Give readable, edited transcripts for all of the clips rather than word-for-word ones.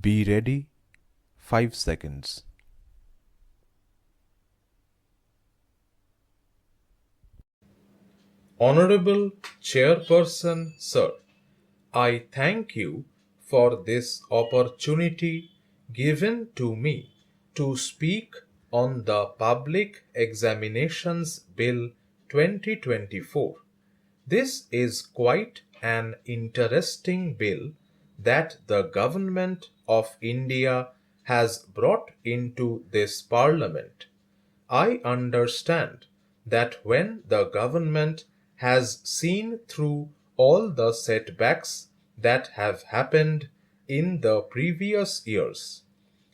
Be ready. 5 seconds. Honorable Chairperson, Sir, I thank you for this opportunity given to me to speak on the Public Examinations Bill 2024. This is quite an interesting bill that the Government of India has brought into this Parliament. I understand that when the government has seen through all the setbacks that have happened in the previous years,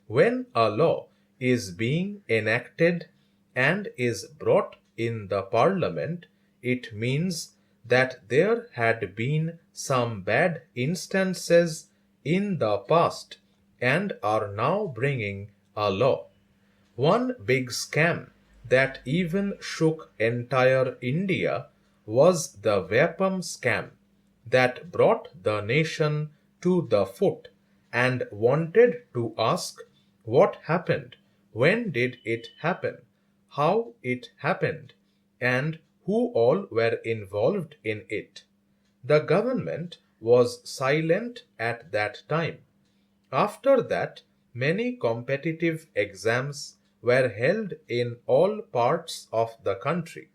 when a law is being enacted and is brought in the Parliament, it means that there had been some bad instances in the past and are now bringing a law. One big scam that even shook entire India was the Vapam scam that brought the nation to the foot and wanted to ask what happened, when did it happen, how it happened, and who all were involved in it. The government was silent at that time. After that, many competitive exams were held in all parts of the country.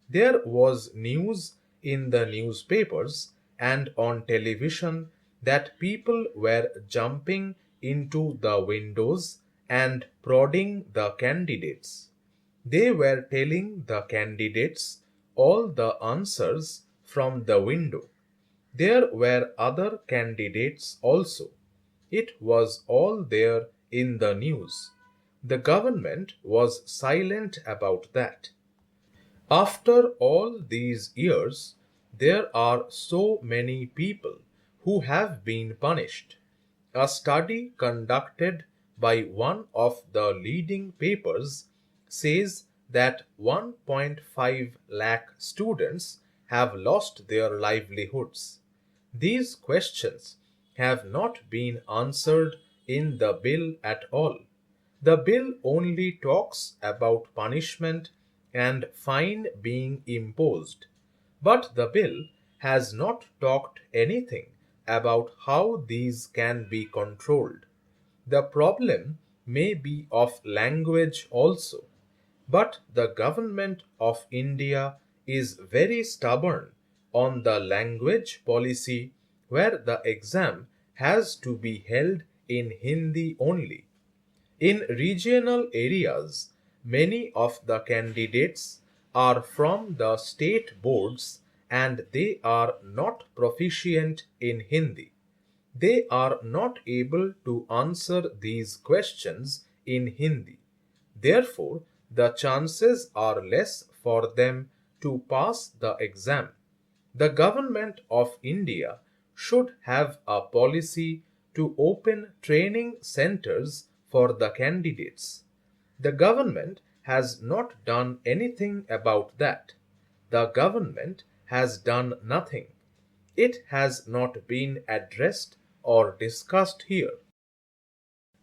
There was news in the newspapers and on television that people were jumping into the windows and prodding the candidates. They were telling the candidates all the answers from the window. There were other candidates also. It was all there in the news. The government was silent about that. After all these years, there are so many people who have been punished. A study conducted by one of the leading papers says that 1.5 lakh students have lost their livelihoods. These questions have not been answered in the bill at all. The bill only talks about punishment and fine being imposed, but the bill has not talked anything about how these can be controlled. The problem may be of language also, but the government of India is very stubborn on the language policy where the exam has to be held in Hindi only. In regional areas, many of the candidates are from the state boards and they are not proficient in Hindi. They are not able to answer these questions in Hindi. Therefore, the chances are less for them to pass the exam. The government of India should have a policy to open training centers for the candidates. The government has not done anything about that. The government has done nothing. It has not been addressed or discussed here.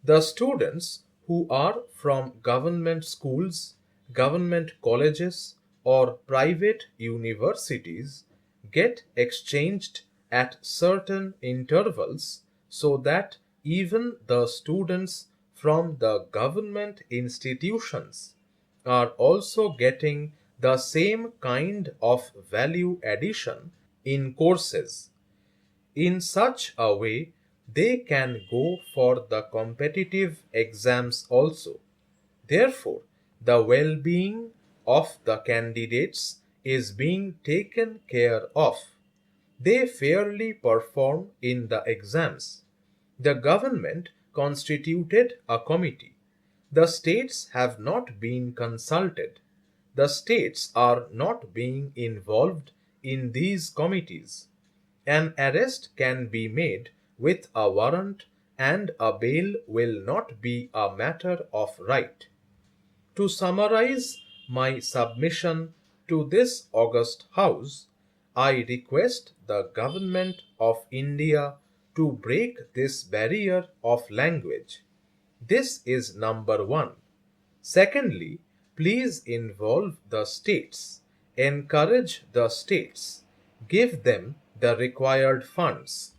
The students who are from government schools, government colleges, or private universities get exchanged at certain intervals so that even the students from the government institutions are also getting the same kind of value addition in courses. In such a way, they can go for the competitive exams also. Therefore, the well being of the candidates is being taken care of. They fairly perform in the exams. The government constituted a committee. The states have not been consulted. The states are not being involved in these committees. An arrest can be made with a warrant and a bail will not be a matter of right. To summarize my submission to this august House, I request the Government of India to break this barrier of language. This is number one. Secondly, please involve the states. Encourage the states. Give them the required funds.